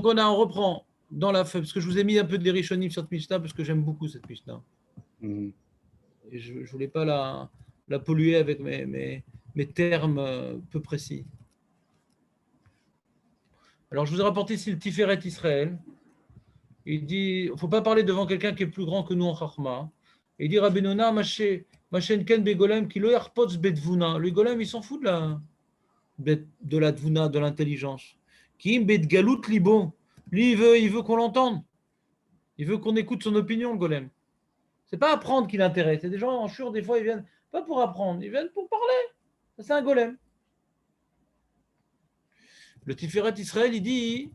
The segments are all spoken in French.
on reprend dans la feuille, parce que je vous ai mis un peu de Rishonim sur cette Mishnah, parce que j'aime beaucoup cette Mishnah. Et je ne voulais pas la polluer avec mes termes peu précis. Alors, je vous ai rapporté ici le Tiferet Israël. Il dit, il ne faut pas parler devant quelqu'un qui est plus grand que nous en Chachma. Il dit, Rabbi Nona, Machen Ken Begolem, Kilo Yarpots Betvuna. Le Golem, il s'en fout de la Tvuna, de l'intelligence. Kim Bet Galut Libo. Lui, il veut qu'on l'entende. Il veut qu'on écoute son opinion, le Golem. C'est pas apprendre qui l'intéresse. C'est des gens en chur, des fois, ils viennent pas pour apprendre, ils viennent pour parler. Ça, c'est un Golem. Le Tiferet Israël, il dit,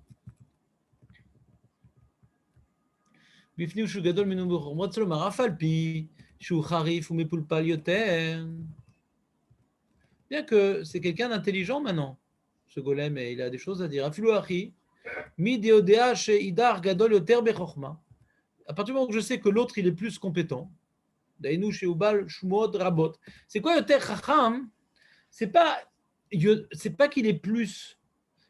bien que c'est quelqu'un d'intelligent maintenant, ce golem, et il a des choses à dire. À partir du moment où je sais que l'autre, il est plus compétent, c'est quoi Yoter Chacham? C'est pas qu'il est plus,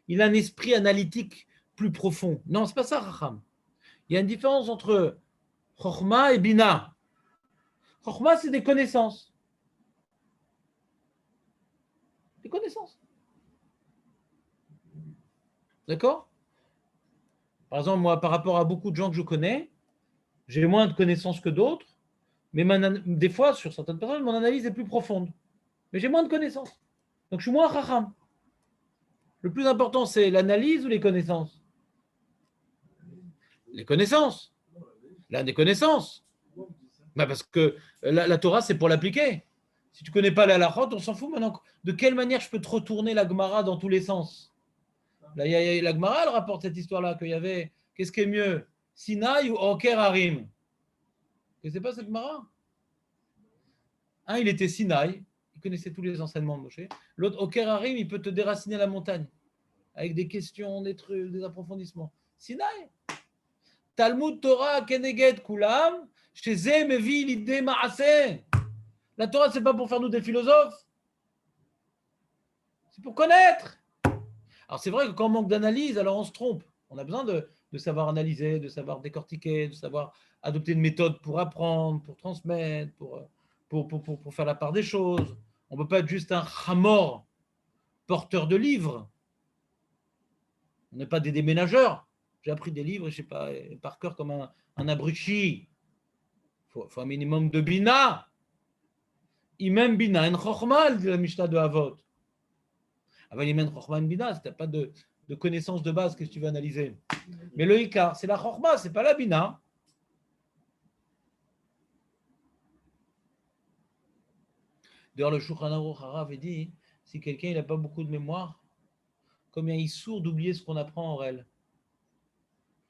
il a un esprit analytique plus profond. Non, c'est pas ça, Chacham. Il y a une différence entre Chochma et Bina. Chochma, c'est des connaissances. Des connaissances. D'accord? Par exemple, moi, par rapport à beaucoup de gens que je connais, j'ai moins de connaissances que d'autres, mais des fois, sur certaines personnes, mon analyse est plus profonde. Mais j'ai moins de connaissances. Donc, je suis moins Chacham. Le plus important, c'est l'analyse ou les connaissances? Les connaissances. Là, des connaissances. Parce que la Torah, c'est pour l'appliquer. Si tu ne connais pas la halachot, on s'en fout maintenant. De quelle manière je peux te retourner la Gemara dans tous les sens? Là, la Gemara, elle rapporte cette histoire-là, qu'il y avait, qu'est-ce qui est mieux, Sinaï ou Oker Harim? Et c'est pas cette Gemara. Un, il était Sinaï, il connaissait tous les enseignements de Moshe. L'autre, Oker Harim, il peut te déraciner la montagne, avec des questions, des trucs, des approfondissements. Sinaï. Talmud Torah Keneged Kulam, chez Mevi l'idée Maaseh. La Torah, c'est pas pour faire nous des philosophes. C'est pour connaître. Alors, c'est vrai que quand on manque d'analyse, alors on se trompe. On a besoin de savoir analyser, de savoir décortiquer, de savoir adopter une méthode pour apprendre, pour transmettre, pour faire la part des choses. On ne peut pas être juste un chamor, porteur de livres. On n'est pas des déménageurs. J'ai appris des livres, je ne sais pas, par cœur comme un abruti. Il faut un minimum de bina. Imem bina, en chokhma, dit la Mishnah de Avot. Avant Imem chokhma en bina, si tu n'as pas de connaissances de base, qu'est-ce que tu veux analyser? Mais le Ikar, c'est la chokhma, ce n'est pas la bina. D'ailleurs, le Shulchan Aruch Harav dit, si quelqu'un n'a pas beaucoup de mémoire, combien il est sourd d'oublier ce qu'on apprend en réel.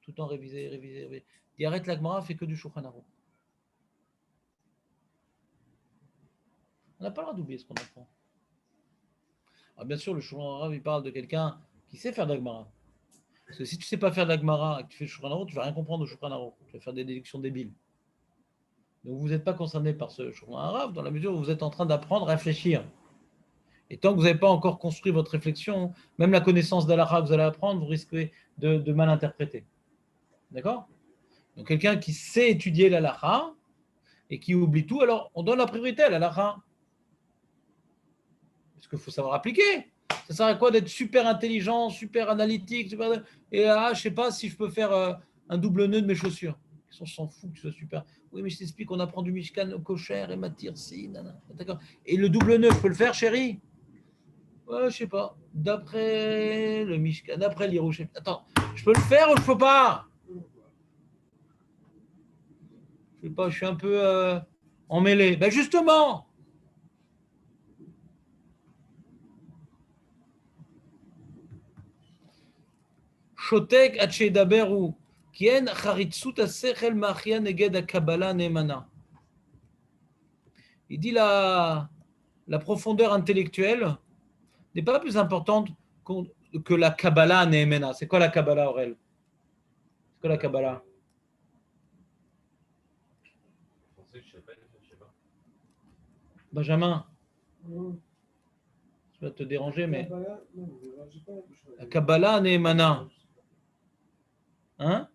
Tout le temps réviser. Il arrête la Gemara, fait que du Shulchan Aruch. On n'a pas le droit d'oublier ce qu'on apprend. Alors bien sûr, le Shulchan Aruch, il parle de quelqu'un qui sait faire de la Gemara. Parce que si tu ne sais pas faire de la Gemara et que tu fais le Shulchan Aruch, tu ne vas rien comprendre au Shulchan Aruch. Tu vas faire des déductions débiles. Donc vous n'êtes pas concerné par ce Shulchan Aruch dans la mesure où vous êtes en train d'apprendre à réfléchir. Et tant que vous n'avez pas encore construit votre réflexion, même la connaissance d'Alakha que vous allez apprendre, vous risquez de mal interpréter. D'accord? Donc quelqu'un qui sait étudier l'Alakha et qui oublie tout, alors on donne la priorité à l'Alakha. Parce qu'il faut savoir appliquer. Ça sert à quoi d'être super intelligent, super analytique, et là, je ne sais pas si je peux faire un double nœud de mes chaussures. On s'en fout que tu sois super. Oui, mais je t'explique, on apprend du Mishkan au Kosher et Matir, si, d'accord. Et le double nœud, je peux le faire, chérie? Ouais, je sais pas. D'après le Mishkan, d'après l'Hirouchem. Attends, je peux le faire ou je peux pas? Je sais pas, je suis un peu emmêlé. Ben justement. Shotek Haché Daberu. Kien Charitsut Asechel Machia Neged Akabala Nemana. Il dit la profondeur intellectuelle n'est pas plus importante que la Kabbalah Nehemena. C'est quoi la Kabbalah, Aurel? C'est quoi la Kabbalah? Benjamin, je vais te déranger, mais la Kabbalah Nehemana. Hein?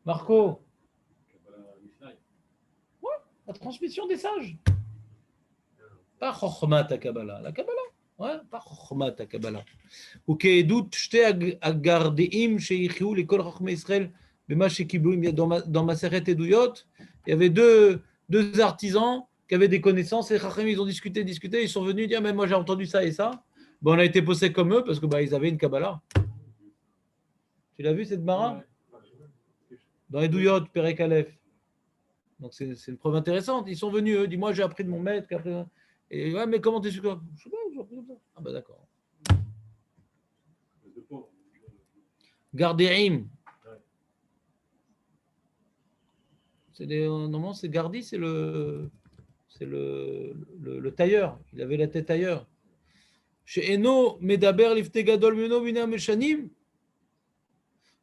Marco? Ouais, la transmission des sages. Pas Chochmat à Kabbalah. La Kabbalah. Ouais, pas Chochmat à Kabbalah. וכעדות שתי הגרדאים שהחיו לכל חכמי ישראל במה שקיבלו dans Maseret Eduyot, il y avait deux artisans qui avaient des connaissances et Chachamim, ils ont discuté, ils sont venus dire mais moi j'ai entendu ça et ça. Bon, on a été posés comme eux parce que ils avaient une Kabbalah. Tu l'as vu cette Mara? Dans Eduyot, Perek Aleph. Donc c'est une preuve intéressante. Ils sont venus, eux, disent moi j'ai appris de mon maître. Et ouais, mais comment t'es sûr? Je sais pas, j'ai appris comme ça. Ah bah d'accord. Gardéim. Normalement, c'est Gardi, c'est le tailleur. Il avait la tête ailleurs. Chez Eno, Medaber, Lifte Gadol, Meno, Mina, Meshanim.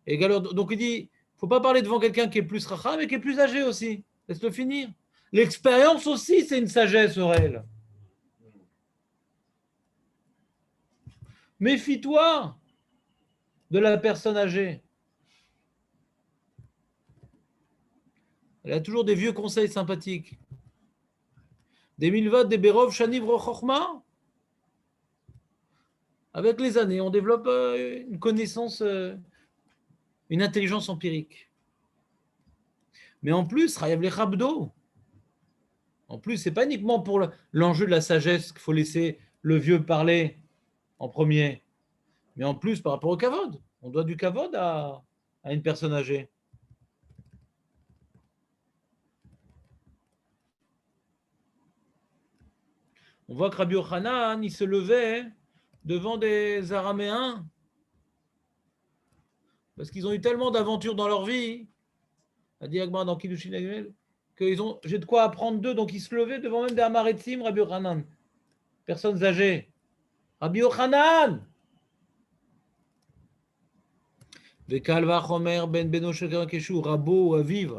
Donc il dit, il ne faut pas parler devant quelqu'un qui est plus racha, mais qui est plus âgé aussi. Laisse-le finir. L'expérience aussi, c'est une sagesse, Aurel. Méfie-toi de la personne âgée. Elle a toujours des vieux conseils sympathiques. Des milvad, des berov, shaniv, rochorma. Avec les années, on développe une connaissance, une intelligence empirique. Mais en plus, Rayav Lechabdo. En plus, ce n'est pas uniquement pour l'enjeu de la sagesse qu'il faut laisser le vieux parler en premier. Mais en plus, par rapport au kavod. On doit du kavod à une personne âgée. On voit que Rabbi Yochanan, il se levait devant des Araméens parce qu'ils ont eu tellement d'aventures dans leur vie, a dit Agmar dans Kiddushin Agmel, j'ai de quoi apprendre d'eux, donc ils se levaient devant même des Amaretzim, Rabbi Yochanan, personnes âgées. Rabbi Yochanan! Ben Beno Keshu, Rabo ou Aviv.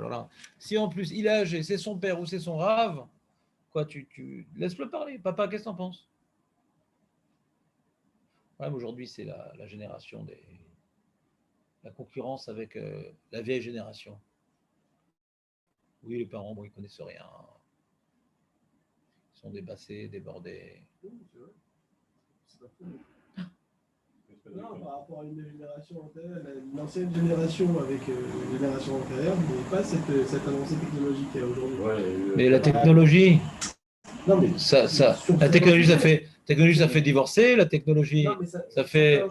Si en plus il est âgé, c'est son père ou c'est son rave, quoi, tu laisse-le parler. Papa, qu'est-ce que t'en penses? Ouais, aujourd'hui, c'est la génération la concurrence avec la vieille génération. Oui, les parents, bon, ils ne connaissent rien. Ils sont dépassés, débordés. Non, par rapport à une génération antérieure, l'ancienne génération avec une génération antérieure, il n'y avait pas cette avancée technologique qu'il y a aujourd'hui. Mais la technologie, non, mais la technologie, ça fait divorcer, la technologie, ça fait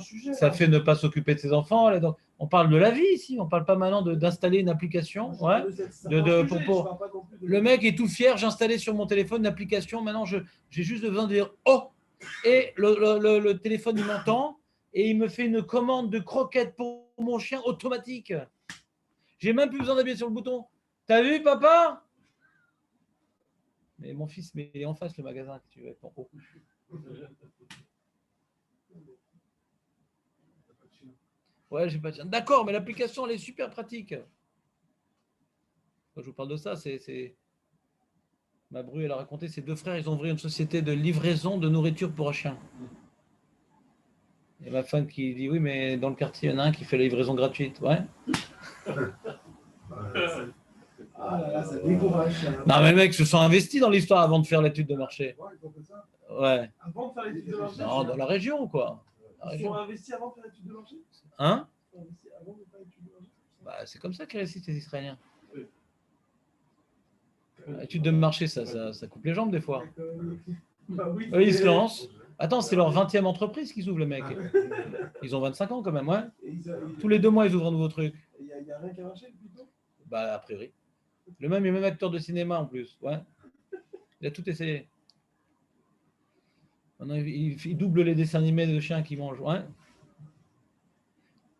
ne pas s'occuper de ses enfants. Donc, on parle de la vie ici, on ne parle pas maintenant d'installer une application. Ouais, le mec est tout fier, j'ai installé sur mon téléphone une application, maintenant j'ai juste besoin de dire « Oh !» et le téléphone il m'entend et il me fait une commande de croquettes pour mon chien automatique. J'ai même plus besoin d'appuyer sur le bouton. T'as vu, papa? Mais mon fils, mais il est en face le magasin que tu veux être en haut. Ouais, j'ai pas de chien. D'accord, mais l'application, elle est super pratique. Quand je vous parle de ça, c'est ma bru, elle a raconté, ses deux frères, ils ont ouvert une société de livraison de nourriture pour un chien. Et ma femme qui dit, oui, mais dans le quartier, il y en a un qui fait la livraison gratuite. Ouais. Ah là là, ça décourage. Non, mais les mecs se sont investis dans l'histoire avant de faire l'étude de marché. Ouais. Avant de faire l'étude de marché? Non, dans la région, quoi. Ils sont investis avant de faire l'étude de marché? Hein? Ils sont investis avant de faire l'étude de marché? Bah, c'est comme ça qu'ils réussissent les Israéliens. L'étude de marché, ça coupe les jambes des fois. Bah oui, eux, ils se lancent. Attends, c'est leur 20e entreprise qu'ils ouvrent, les mecs. Ils ont 25 ans quand même, ouais. Tous les 2 mois, ils ouvrent un nouveau truc. Il n'y a rien qui a marché plutôt? Bah, a priori. Le même acteur de cinéma en plus, ouais. Il a tout essayé. Maintenant, il double les dessins animés de chiens qui mangent, ouais.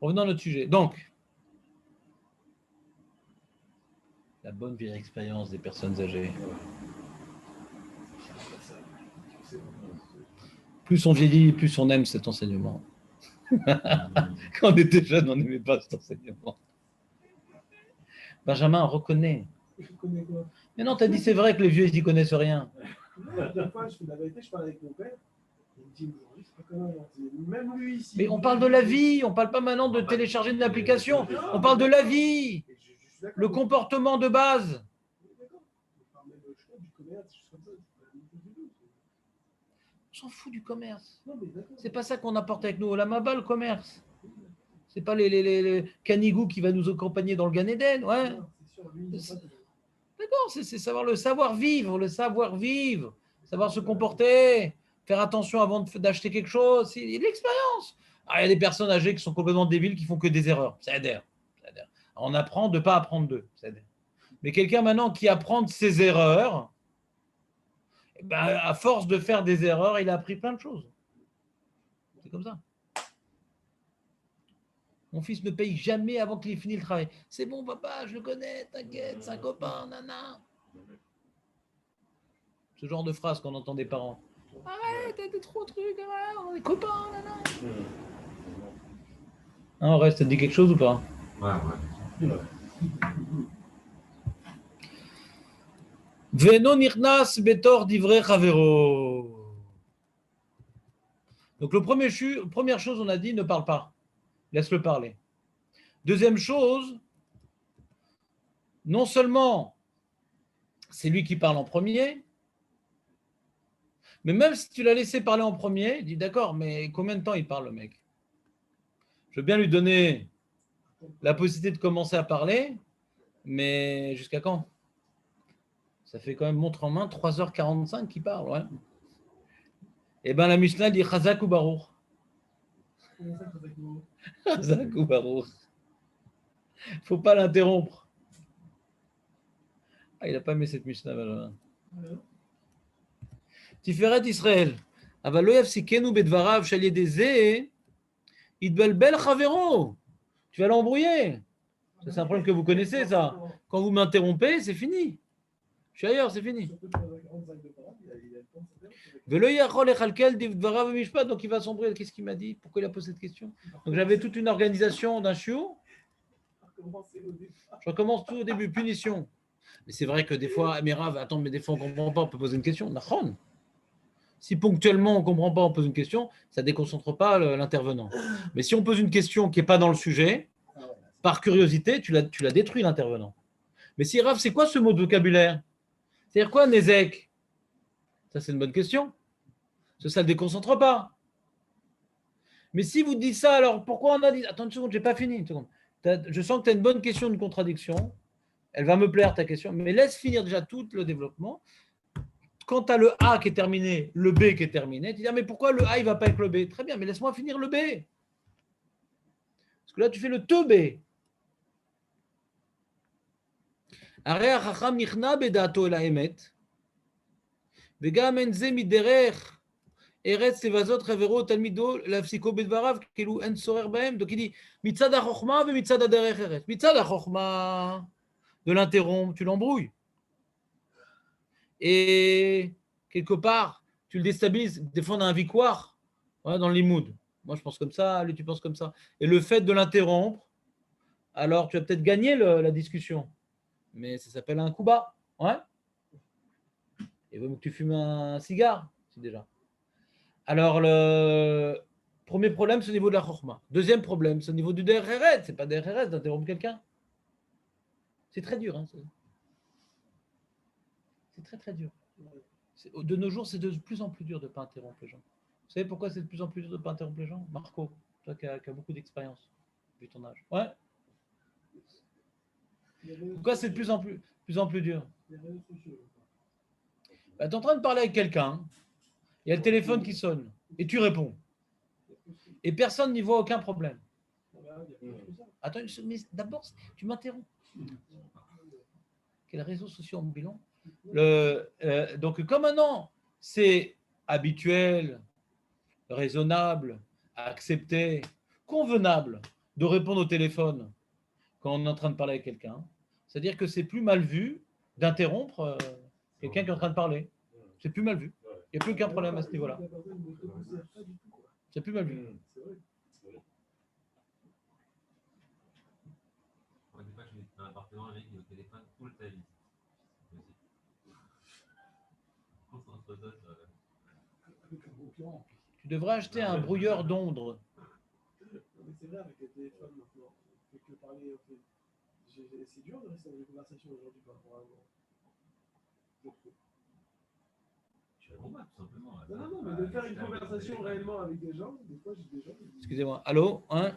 Revenons à notre sujet. Donc, la bonne vieille expérience des personnes âgées. Plus on vieillit, plus on aime cet enseignement. Quand on était jeune, on n'aimait pas cet enseignement. Benjamin reconnaît. Je connais quoi? Mais non, tu as dit c'est vrai que les vieux, ils n'y connaissent rien. La dernière fois, je fais la vérité, je parlais avec mon père. Même lui ici. Mais on parle de la vie, on ne parle pas maintenant de télécharger une application. On parle de la vie, le comportement de base. On s'en fout du commerce. C'est pas ça qu'on apporte avec nous. On là-bas, le commerce. C'est pas les canigous qui va nous accompagner dans le Gan Eden. Ouais. D'accord, c'est savoir le savoir-vivre, savoir se comporter, faire attention avant d'acheter quelque chose. C'est l'expérience. Ah, il y a des personnes âgées qui sont complètement débiles qui font que des erreurs. Ça adhère. On apprend de ne pas apprendre d'eux. Ça adhère. Mais quelqu'un maintenant qui apprend de ses erreurs, ben, à force de faire des erreurs, il a appris plein de choses. C'est comme ça. Mon fils ne paye jamais avant qu'il ait fini le travail. C'est bon, papa, je le connais, t'inquiète, c'est un copain, nana. Ce genre de phrase qu'on entend des parents. Arrête, t'as trop de trucs, on est copains, nana. Non, reste, ça te dit quelque chose ou pas? Ouais. Veno nirnas betor divrei chavero. Donc, première chose, on a dit, ne parle pas. Laisse-le parler. Deuxième chose, non seulement c'est lui qui parle en premier, mais même si tu l'as laissé parler en premier, dis d'accord, mais combien de temps il parle le mec? Je veux bien lui donner la possibilité de commencer à parler, mais jusqu'à quand? Ça fait quand même montre en main 3h45 qu'il parle, ouais. Eh bien la Mishnah dit Chazak ou Baruch. Chazak ou Baruch. Faut pas l'interrompre. Ah, il n'a pas aimé cette Mishnah, Benjamin. Tiferet Israël. אבל לא יפסיקנו בדבריו שעל ידי זה יתבלבל חברו. Tu vas l'embrouiller. Ça, c'est un problème que vous connaissez, ça. Quand vous m'interrompez, c'est fini. Je suis ailleurs, c'est fini. Donc il va sombrer. Qu'est-ce qu'il m'a dit? Pourquoi il a posé cette question? Donc j'avais toute une organisation d'un chiot. Je recommence tout au début. Punition. Mais c'est vrai que des fois, Mirav, attends, mais des fois on ne comprend pas, on peut poser une question. Nachon. Si ponctuellement on ne comprend pas, on pose une question, ça ne déconcentre pas l'intervenant. Mais si on pose une question qui n'est pas dans le sujet, par curiosité, tu l'as détruit l'intervenant. Mais si Rav, c'est quoi ce mot de vocabulaire? C'est-à-dire quoi, Nézek? Ça, c'est une bonne question. Ça ne le déconcentre pas. Mais si vous dites ça, alors pourquoi on a dit... Attends une seconde, je n'ai pas fini. Une seconde. Je sens que tu as une bonne question, une contradiction. Elle va me plaire, ta question. Mais laisse finir déjà tout le développement. Quand tu as le A qui est terminé, le B qui est terminé, tu dis, ah, mais pourquoi le A, il ne va pas avec le B? Très bien, mais laisse-moi finir le B. Parce que là, tu fais le te B. הרי החכם נכנע בדעתו אל האמת, וגם אין זה מדרך ארץ לבזות חברו תלמידו להפסיקו בדבריו, כאילו אין צורך בהם. Donc il dit, מצד החוכמה ומצד הדרך ארץ. מצד החוכמה, de l'interrompre, tu l'embrouilles. Et quelque part, tu le déstabilises. Des fois, on a un victoire dans le limoud. Moi, je pense comme ça, lui, tu penses comme ça. Et le fait de l'interrompre, alors tu vas peut-être gagner la discussion. Mais ça s'appelle un coup bas. Ouais. Et vaut mieux que tu fumes un cigare, c'est déjà. Alors, le premier problème, c'est au niveau de la chorma. Deuxième problème, c'est au niveau du DRRS. C'est pas DRRS d'interrompre quelqu'un. C'est très dur. Hein, c'est très, très dur. De nos jours, c'est de plus en plus dur de ne pas interrompre les gens. Vous savez pourquoi c'est de plus en plus dur de ne pas interrompre les gens? Marco, toi qui as beaucoup d'expérience, vu ton âge. Ouais. Pourquoi c'est de plus en plus dur? Bah, tu es en train de parler avec quelqu'un, il y a le téléphone qui sonne, et tu réponds. Et personne n'y voit aucun problème. Attends, mais d'abord, tu m'interromps. Quels réseaux sociaux en bilan? Donc, comme maintenant, c'est habituel, raisonnable, accepté, convenable de répondre au téléphone quand on est en train de parler avec quelqu'un, c'est-à-dire que c'est plus mal vu d'interrompre quelqu'un qui est en train de parler. C'est plus mal vu. Il n'y a plus aucun problème à ce niveau-là. C'est plus mal vu. Dans l'appartement, le mec il est au téléphone tout le temps. On se donne. Avec un concurrent. Tu devrais acheter un brouilleur d'ondes. Mais c'est vrai avec les téléphones maintenant. Fait que parler, c'est dur de rester dans une conversation aujourd'hui par rapport à avant. Je trouve. Tu réponds pas, tout simplement. Non, mais de faire une conversation réellement avec des gens, des fois j'ai des gens qui disent. Excusez-moi. Allô, hein?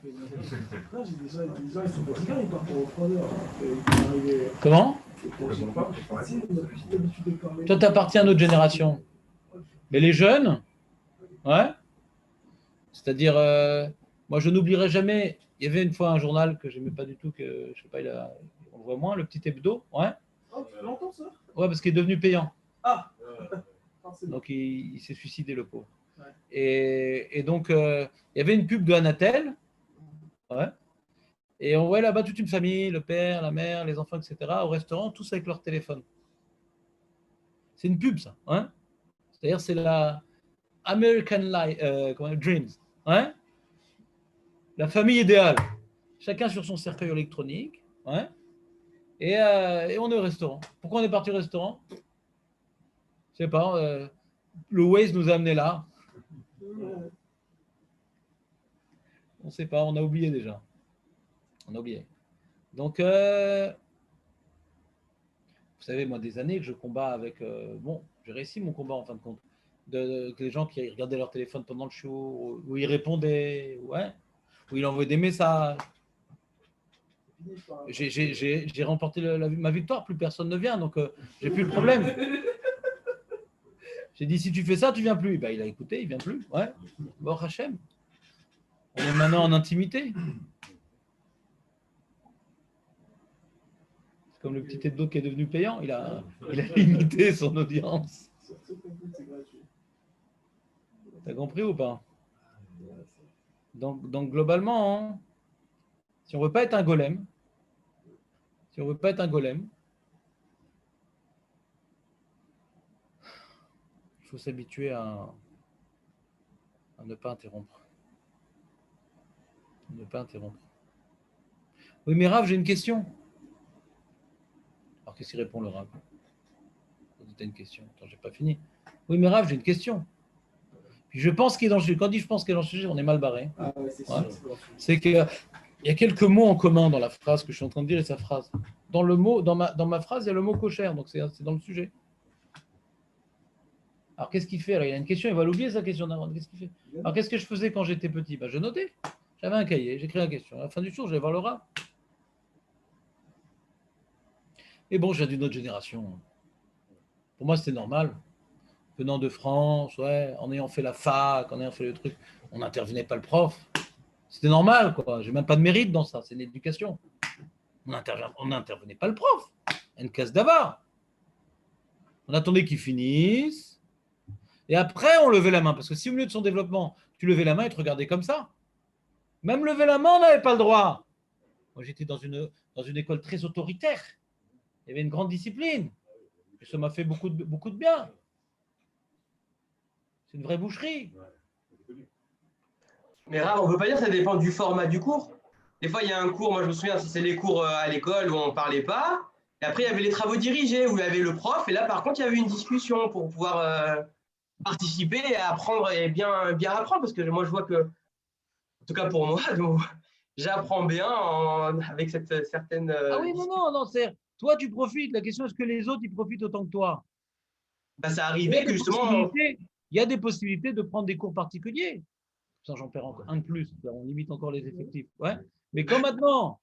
Non, j'ai des gens, ils sont fatigués, ils partent pendant 3 heures. Il peut arriver. Comment? Toi, tu appartiens à notre génération. Mais les jeunes, ouais. C'est-à-dire, moi, je n'oublierai jamais. Il y avait une fois un journal que j'aimais pas du tout, que je sais pas, on le voit moins, le petit hebdo, ouais. Oh, tu l'entends ça? Ouais, parce qu'il est devenu payant. Ah. Donc il s'est suicidé, le pauvre. Ouais. Et donc, il y avait une pub de Anatel, ouais. Et on voyait là-bas toute une famille, le père, la mère, les enfants, etc., au restaurant, tous avec leur téléphone. C'est une pub, ça, hein. C'est-à-dire, c'est la American Dreams, hein. La famille idéale. Chacun sur son cercueil électronique, ouais. Et on est au restaurant. Pourquoi on est parti au restaurant? Je sais pas. Le Waze nous a amenés là. On ne sait pas, on a oublié déjà. On a oublié. Donc, vous savez, moi, des années que je combats avec... bon, j'ai réussi mon combat en fin de compte. Que les gens qui regardaient leur téléphone pendant le show, où ils répondaient, ouais, où ils envoyaient des messages. J'ai remporté ma victoire, plus personne ne vient, donc j'ai plus le problème. J'ai dit, si tu fais ça, tu viens plus. Ben, il a écouté, il vient plus. Ouais. Bon, Hachem. On est maintenant en intimité. C'est comme le petit hebdo qui est devenu payant. Il a limité son audience. T'as compris ou pas? Donc globalement, hein, si on veut pas être un golem, il faut s'habituer à ne pas interrompre. Ne pas interrompre. Oui, mais Rav, j'ai une question. Alors, qu'est-ce qu'il répond, le Rav? Tu as une question. Attends, j'ai pas fini. Oui, mais Rav, j'ai une question. Puis je pense qu'il est dans le sujet. Quand je pense qu'il est dans le sujet, on est mal barré. Ah ouais, c'est ouais. sûr. C'est qu'il y a quelques mots en commun dans la phrase que je suis en train de dire et sa phrase. Dans ma phrase, il y a le mot cochère, donc c'est dans le sujet. Alors, qu'est-ce qu'il fait? Alors, il a une question, il va l'oublier, sa question d'avant. Qu'est-ce qu'il fait? Alors, qu'est-ce que je faisais quand j'étais petit? Je notais. J'avais un cahier, j'écrivais la question. À la fin du jour, je vais voir le Rav. Et bon, je viens d'une autre génération. Pour moi, c'était normal. Venant de France, ouais, en ayant fait la fac, en ayant fait le truc, on n'intervenait pas le prof. C'était normal, quoi. J'ai même pas de mérite dans ça, c'est une éducation. On n'intervenait pas le prof. Une case d'avare. On attendait qu'il finisse. Et après, on levait la main. Parce que si au milieu de son développement, tu levais la main et te regardais comme ça, même lever la main, on n'avait pas le droit. Moi, j'étais dans une école très autoritaire. Il y avait une grande discipline. Et ça m'a fait beaucoup de bien. C'est une vraie boucherie. Mais rare, on ne peut pas dire que ça dépend du format du cours. Des fois, il y a un cours, moi je me souviens, si c'est les cours à l'école où on ne parlait pas. Et après, il y avait les travaux dirigés où il y avait le prof. Et là, par contre, il y avait une discussion pour pouvoir participer et apprendre et bien apprendre. Parce que moi, je vois que, en tout cas pour moi, j'apprends bien avec cette certaine. Ah oui, non, c'est. Toi, tu profites. La question, est-ce que les autres, ils profitent autant que toi? Bah, ça arrivait que justement. Il y a des possibilités de prendre des cours particuliers. Ça, j'en perds encore un de plus. On limite encore les effectifs. Ouais. Mais quand maintenant,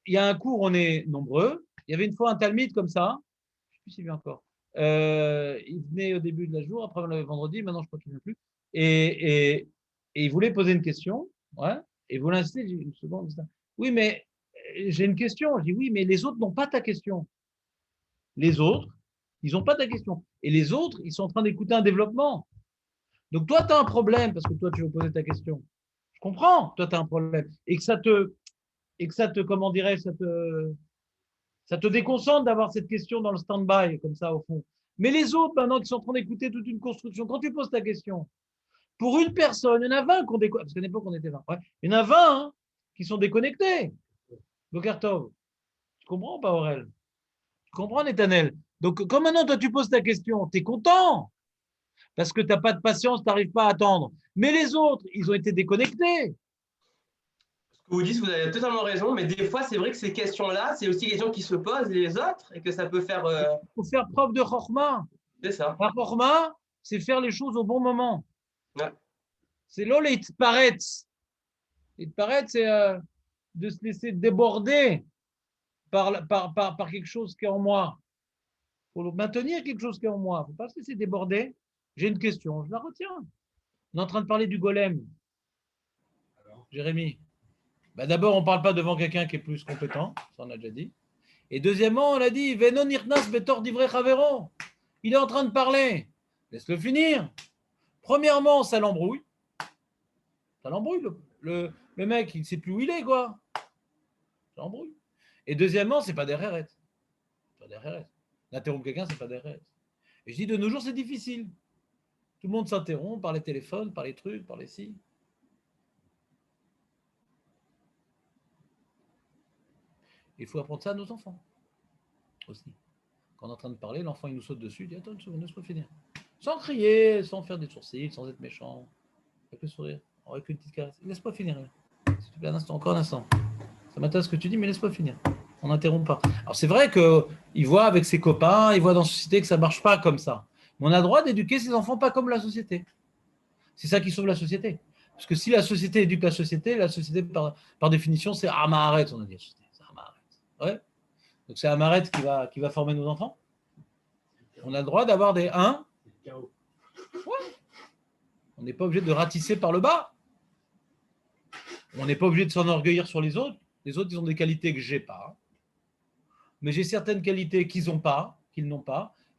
il y a un cours, on est nombreux. Il y avait une fois un talmide comme ça. Je ne sais plus s'il vient encore. Il venait au début de la jour, après le vendredi. Maintenant, je crois qu'il ne vient plus. Et il voulait poser une question. Ouais. Et vous l'incitez, une seconde. Oui, mais j'ai une question. Je dis oui, mais les autres n'ont pas ta question. Les autres, ils n'ont pas ta question. Et les autres, ils sont en train d'écouter un développement. Donc, toi, tu as un problème parce que toi, tu veux poser ta question. Je comprends, toi, tu as un problème. Et que ça te, comment dirais-je, ça te déconcentre d'avoir cette question dans le stand-by, comme ça, au fond. Mais les autres, maintenant, qui sont en train d'écouter toute une construction, quand tu poses ta question, pour une personne, il y en a 20 qui ont déconnecté, parce qu'à l'époque, on était 20. Ouais. Il y en a 20 hein, qui sont déconnectés. Bokertov. Tu comprends, pas, Aurel? Tu comprends, Netanel? Donc, comme maintenant, toi, tu poses ta question, tu es content. Parce que tu n'as pas de patience, tu n'arrives pas à attendre. Mais les autres, ils ont été déconnectés. Ce que vous dites, vous avez totalement raison, mais des fois, c'est vrai que ces questions-là, c'est aussi des questions qui se posent les autres et que ça peut faire. Il faut faire preuve de chorma. C'est ça. La chorma, c'est faire les choses au bon moment. Ouais. C'est là les itparetz. Itparetz, c'est de se laisser déborder par quelque chose qui est en moi. Il faut maintenir quelque chose qui est en moi. Il ne faut pas se laisser déborder. J'ai une question, je la retiens. On est en train de parler du golem. Jérémy. D'abord, on ne parle pas devant quelqu'un qui est plus compétent, ça on a déjà dit. Et deuxièmement, on a dit Venon irnas betor divrei chavero. Il est en train de parler. Laisse-le finir. Premièrement, ça l'embrouille. Ça l'embrouille. Le mec, il ne sait plus où il est, quoi. Ça l'embrouille. Et deuxièmement, c'est pas des rérettes. Pas des rérettes. D'interrompre quelqu'un, c'est pas des rérettes. Et je dis, de nos jours, c'est difficile. Tout le monde s'interrompt par les téléphones, par les trucs, par les si. Il faut apprendre ça à nos enfants aussi. Quand on est en train de parler, l'enfant il nous saute dessus, il dit attends une seconde, laisse-moi finir. Sans crier, sans faire des sourcils, sans être méchant, avec le sourire, avec une petite caresse. Laisse-moi finir. S'il te plaît, un instant, encore un instant. Ça m'intéresse ce que tu dis, mais laisse-moi finir. On n'interrompt pas. Alors c'est vrai qu'il voit avec ses copains, il voit dans la société que ça ne marche pas comme ça. Mais on a le droit d'éduquer ses enfants pas comme la société. C'est ça qui sauve la société. Parce que si la société éduque la société par définition, c'est Amaharet, on a dit. C'est Amaharet. Ouais. Donc c'est Amaharet qui va former nos enfants. On a le droit d'avoir des 1. Ouais. On n'est pas obligé de ratisser par le bas. On n'est pas obligé de s'enorgueillir sur les autres. Les autres, ils ont des qualités que je n'ai pas. Mais j'ai certaines qualités qu'ils n'ont pas,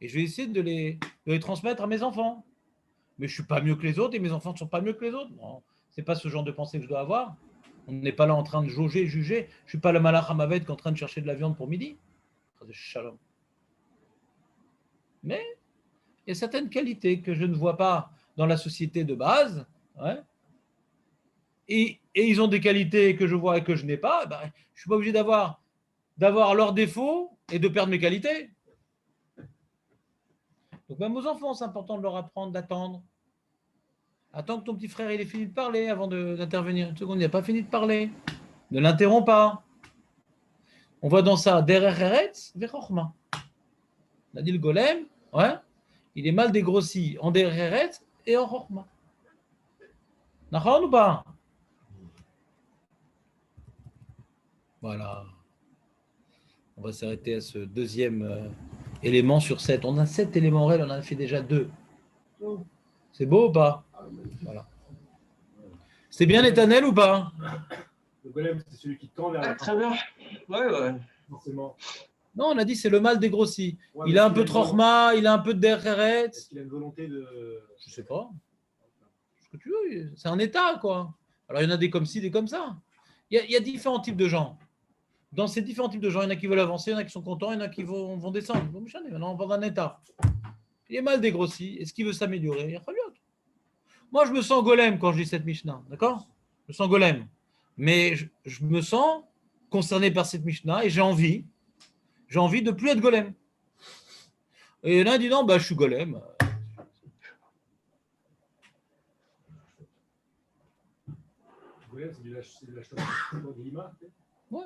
et je vais essayer de les transmettre à mes enfants. Mais je ne suis pas mieux que les autres et mes enfants ne sont pas mieux que les autres. Non, ce n'est pas ce genre de pensée que je dois avoir. On n'est pas là en train de jauger, juger. Je ne suis pas le malach Hamavet qui est en train de chercher de la viande pour midi. Shalom. Mais il y a certaines qualités que je ne vois pas dans la société de base. Ouais. Et ils ont des qualités que je vois et que je n'ai pas. Je ne suis pas obligé d'avoir leurs défauts et de perdre mes qualités. Donc même aux enfants, c'est important de leur apprendre, d'attendre. Attends que ton petit frère il ait fini de parler avant d'intervenir. Une seconde, il n'a pas fini de parler. Ne l'interromps pas. On voit dans ça Derer Eretz Vechorma. On a dit le golem, ouais, il est mal dégrossi en Derer Eretz et en Chorma. Nachon ou pas? Voilà. On va s'arrêter à ce deuxième élément sur 7. On a 7 éléments réels, on en a fait déjà 2. C'est beau ou pas? Voilà. C'est bien Netanel ou pas? Le golem, c'est celui qui tend vers la Très bien. Ouais. Forcément. Non, on a dit c'est le mal dégrossi. Ouais, il a un peu de Chorma, il a un peu de Dereret. Est-ce qu'il a une volonté de... Je sais pas. Ce que tu veux. C'est un état, quoi. Alors, il y en a des comme ci, des comme ça. Il y a différents types de gens. Dans ces différents types de gens, il y en a qui veulent avancer, il y en a qui sont contents, il y en a qui vont descendre. Bon, maintenant, on parle d'un état. Il est mal dégrossi. Est-ce qu'il veut s'améliorer? Il y a pas mieux. Moi, je me sens golem quand je lis cette Mishnah. D'accord? Je me sens golem. Mais je me sens concerné par cette Mishnah et j'ai envie de plus être golem. Et l'un dit non, je suis golem. Golem, c'est de la Ouais.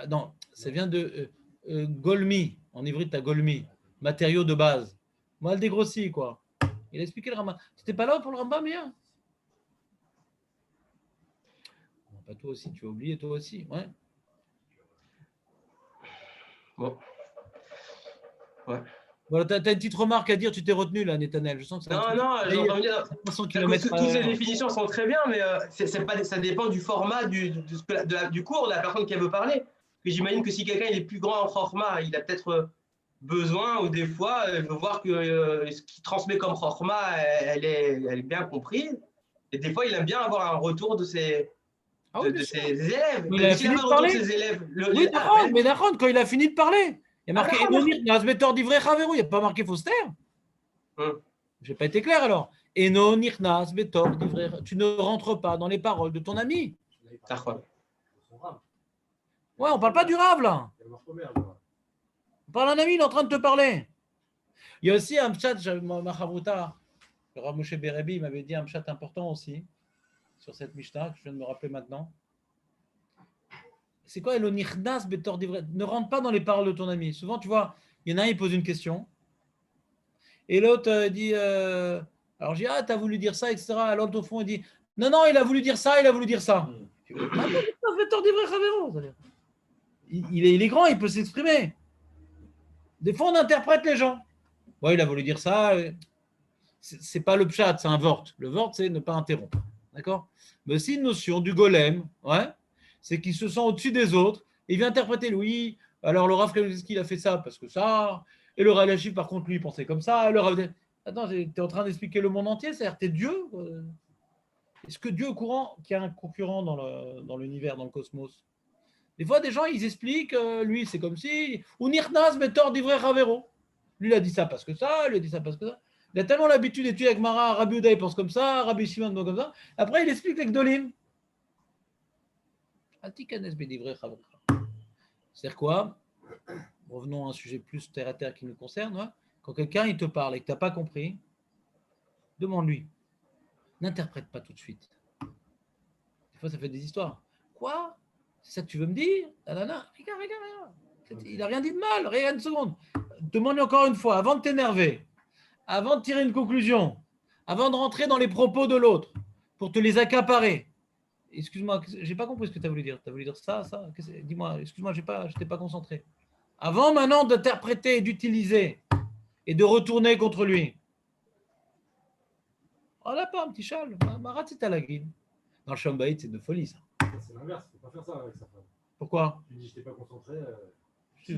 Non, ça vient de golmi. En hébreu, tu as golmi. Matériau de base. Mal dégrossi, quoi. Il a expliqué le Rambam. Tu n'étais pas là pour le Rambam hier? Pas toi aussi, tu as oublié, toi aussi. Ouais. Bon. Ouais. Voilà, tu as une petite remarque à dire, tu t'es retenu là, Netanel. Je sens que ça j'ai entendu dire. 300 km. Toutes ces définitions sont très bien, mais ça dépend du format du cours, de la personne qui veut parler. Que j'imagine que si quelqu'un il est plus grand en Chorma, il a peut-être besoin, ou des fois, il veut voir que ce qu'il transmet comme Chorma, elle est bien comprise. Et des fois, il aime bien avoir un retour de ses élèves. Il a fini de parler. Oui, d'accord, mais d'accord, quand il a fini de parler. Il y a marqué Enonir Nasbetor divrei chaveru, il n'y a pas marqué Foster. Je n'ai pas été clair alors. Enonir Nasbetor divrei. Tu ne rentres pas dans les paroles de ton ami. Ouais, on ne parle pas du rave là. On parle d'un ami, il est en train de te parler. Il y a aussi un chat, ma chavruta, Le Rav Moshe Berebi il m'avait dit un pshat important aussi sur cette Mishnah que je viens de me rappeler maintenant. C'est quoi Elo nichnas betor divrei? Ne rentre pas dans les paroles de ton ami. Souvent, tu vois, il y en a un, il pose une question et l'autre dit alors je dis ah, t'as voulu dire ça, etc. L'autre au fond, il dit non, non, il a voulu dire ça, il a voulu dire ça. Il est grand, il peut s'exprimer. Des fois, on interprète les gens. Ouais, il a voulu dire ça. C'est pas le pshat, c'est un vort. Le vort, c'est ne pas interrompre. D'accord? Mais aussi une notion du golem, ouais, c'est qu'il se sent au-dessus des autres. Et il vient interpréter, oui, alors le Rav Kamenetsky, il a fait ça parce que ça. Et le Rav par contre, lui, il pensait comme ça. Le Rav... Attends, tu es en train d'expliquer le monde entier, c'est-à-dire que tu es Dieu. Est-ce que Dieu est au courant qu'il y a un concurrent dans l'univers, dans le cosmos? Des fois, des gens, ils expliquent, lui, c'est comme si. Ou Nirnas, Betor, d'Ivray Ravero. Lui, il a dit ça parce que ça, lui, il a dit ça parce que ça. Il a tellement l'habitude d'étudier avec Mara, Rabbi Uda, il pense comme ça, Rabbi Shimon pense comme ça. Après, il explique les Gdolim. C'est-à-dire quoi? Revenons à un sujet plus terre à terre qui nous concerne. Ouais. Quand quelqu'un il te parle et que tu n'as pas compris, demande-lui. N'interprète pas tout de suite. Des fois, ça fait des histoires. Quoi? C'est ça que tu veux me dire? Regarde. Il n'a rien dit de mal. Regarde une seconde. Demande-lui encore une fois, avant de t'énerver, avant de tirer une conclusion, avant de rentrer dans les propos de l'autre, pour te les accaparer. Excuse-moi, j'ai pas compris ce que tu as voulu dire. Tu as voulu dire ça? Dis-moi, excuse-moi, je n'étais pas concentré. Avant maintenant d'interpréter et d'utiliser et de retourner contre lui. Oh là, pas un petit châle. Marat, c'est à la guide. Dans le Shambaït, c'est de folie, ça. C'est l'inverse, il ne faut pas faire ça avec sa femme. Pourquoi? Tu dis, je t'ai pas concentré.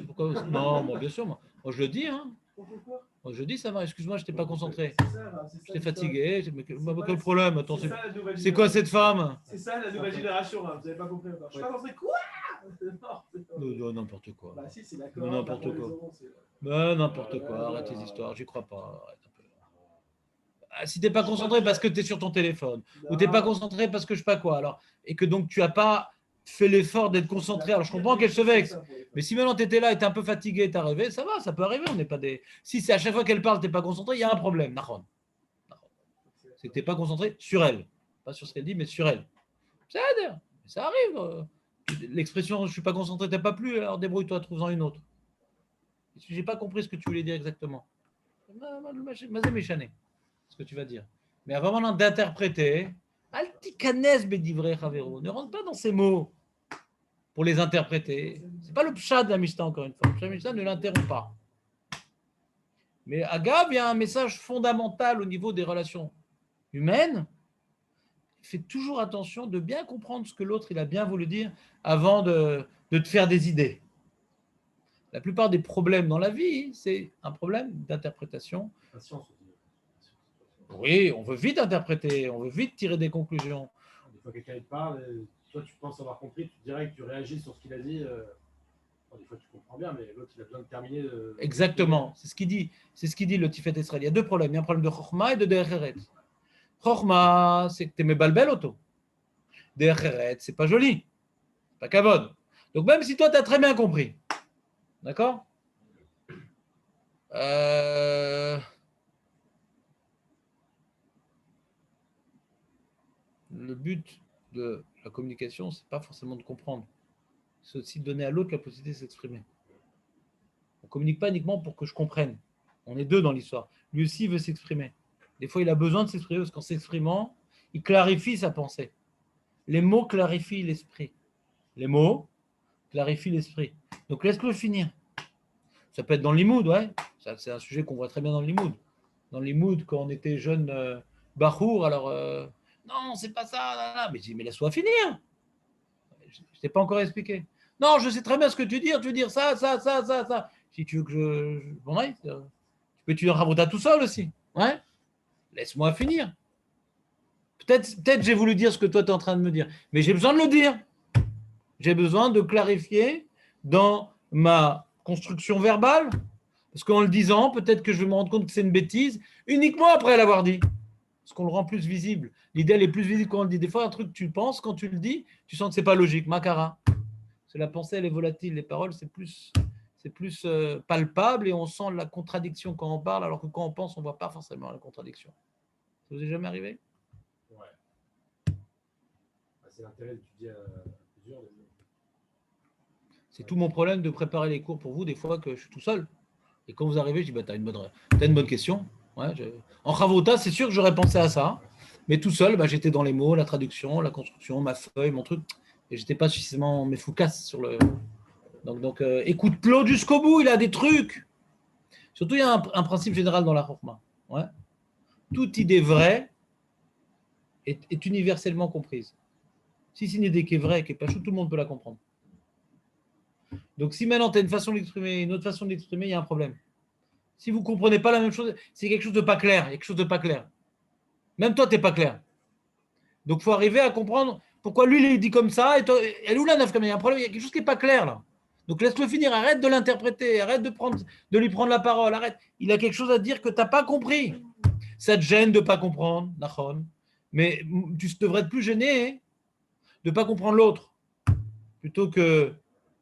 Pourquoi? Non, moi, bien sûr. Moi, je le dis, hein. Pourquoi? Moi, je dis, ça va, excuse-moi, je n'étais pas concentré. C'est ça, J'étais fatigué. Quel problème? Attends, C'est ça, la nouvelle c'est quoi génération. cette femme? C'est ça la nouvelle génération, hein. Vous n'avez pas compris encore. Je suis pas concentré. Quoi? Non, n'importe quoi. Bah si, c'est la Non, n'importe quoi. N'importe quoi, arrête tes histoires, j'y crois pas. Arrête un peu. Ah, si tu n'es pas concentré parce que tu es sur ton téléphone, ou tu n'es pas concentré parce que je sais pas quoi, alors, et que donc tu n'as pas fait l'effort d'être concentré, alors je comprends qu'elle se vexe. Mais si maintenant tu étais là et tu es un peu fatigué, tu es rêvé, ça va, ça peut arriver. On n'est pas des. Si c'est à chaque fois qu'elle parle, tu n'es pas concentré, il y a un problème. C'est que tu n'es pas concentré sur elle. Pas sur ce qu'elle dit, mais sur elle. Ça arrive. L'expression je ne suis pas concentré, tu n'as pas plu, alors débrouille-toi, trouve-en une autre. Je n'ai pas compris ce que tu voulais dire exactement. Ce que tu vas dire. Mais avant maintenant d'interpréter, ne rentre pas dans ces mots pour les interpréter. Ce n'est pas le pshat de la Mishnah, encore une fois. Le pshat de la Mishnah ne l'interrompt pas. Mais Agav, il y a un message fondamental au niveau des relations humaines. Fais toujours attention de bien comprendre ce que l'autre il a bien voulu dire avant de te faire des idées. La plupart des problèmes dans la vie, c'est un problème d'interprétation. La science aussi. Oui, on veut vite interpréter, on veut vite tirer des conclusions. Des fois, quelqu'un te parle, et toi, tu penses avoir compris, tu dirais que tu réagis sur ce qu'il a dit. Des fois, tu comprends bien, mais l'autre, il a besoin de terminer. Exactement, c'est ce qu'il dit. C'est ce qu'il dit le Tiferet Israël. Il y a deux problèmes. Il y a un problème de Chokhmah et de Derech Eretz. Chokhmah, c'est que tu mets balbel auto. Derech Eretz, c'est pas joli. Pas kavod. Donc, même si toi, tu as très bien compris. D'accord? Le but de la communication, c'est pas forcément de comprendre. C'est aussi de donner à l'autre la possibilité de s'exprimer. On ne communique pas uniquement pour que je comprenne. On est deux dans l'histoire. Lui aussi veut s'exprimer. Des fois, il a besoin de s'exprimer parce qu'en s'exprimant, il clarifie sa pensée. Les mots clarifient l'esprit. Les mots clarifient l'esprit. Donc, laisse-le finir. Ça peut être dans l'imoud, ouais. Ça, c'est un sujet qu'on voit très bien dans l'imoud. Dans l'imoud, quand on était jeune bachour, alors non, c'est pas ça. Là, là. Mais je dis, mais laisse-moi finir. Je ne t'ai pas encore expliqué. Non, je sais très bien ce que tu veux dire ça. Si tu veux que je m'en aille, tu peux étudier Rabota tout seul aussi. Ouais. Laisse-moi finir. Peut-être j'ai voulu dire ce que toi tu es en train de me dire, mais j'ai besoin de le dire. J'ai besoin de clarifier dans ma construction verbale, parce qu'en le disant, peut-être que je vais me rendre compte que c'est une bêtise, uniquement après l'avoir dit. Parce qu'on le rend plus visible. L'idée, elle est plus visible quand on le dit. Des fois, un truc que tu penses, quand tu le dis, tu sens que c'est pas logique. Makara. C'est la pensée, elle est volatile. Les paroles, c'est plus palpable et on sent la contradiction quand on parle, alors que quand on pense, on ne voit pas forcément la contradiction. Ça vous est jamais arrivé? Ouais. C'est l'intérêt d'étudier à plusieurs. C'est tout mon problème de préparer les cours pour vous, des fois que je suis tout seul. Et quand vous arrivez, je dis, bah, t'as une bonne question. Ouais, En Chavruta, c'est sûr que j'aurais pensé à ça. Mais tout seul, bah, j'étais dans les mots, la traduction, la construction, ma feuille, mon truc. Et j'étais pas suffisamment efficace sur le. Donc écoute Claude jusqu'au bout, il a des trucs. Surtout, il y a un principe général dans la Chokhmah. Ouais. Toute idée vraie est universellement comprise. Si c'est une idée qui est vraie, qui est pas chou, tout le monde peut la comprendre. Donc si maintenant tu as une façon d'exprimer, une autre façon d'exprimer, il y a un problème. Si vous ne comprenez pas la même chose, c'est quelque chose de pas clair. Il y a quelque chose de pas clair. Même toi, tu n'es pas clair. Donc il faut arriver à comprendre pourquoi lui, il dit comme ça, et toi, elle ou la neuf comme il y a un problème, il y a quelque chose qui n'est pas clair là. Donc laisse-le finir, arrête de l'interpréter, arrête de lui prendre la parole, arrête. Il a quelque chose à dire que tu n'as pas compris. Ça te gêne de ne pas comprendre, Nachon. Mais tu devrais être plus gêné de ne pas comprendre l'autre, plutôt que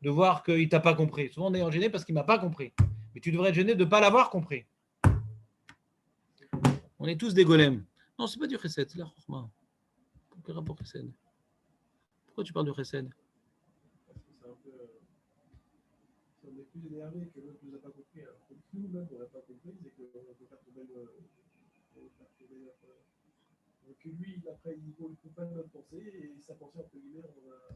de voir qu'il ne t'a pas compris. Souvent, on est gêné parce qu'il ne m'a pas compris. Mais tu devrais être gêné de ne pas l'avoir compris. On est tous des golems. Non, ce n'est pas du chesed, c'est la chokhmah. Quel rapport chesed? Pourquoi tu parles de chesed? Parce que c'est un peu. Si on est plus énervé que l'autre ne nous a pas compris, alors que nous-mêmes, on n'a pas compris, c'est qu'on peut faire tomber que lui, après, il ne peut pas notre pensée, et sa pensée, entre guillemets, on a.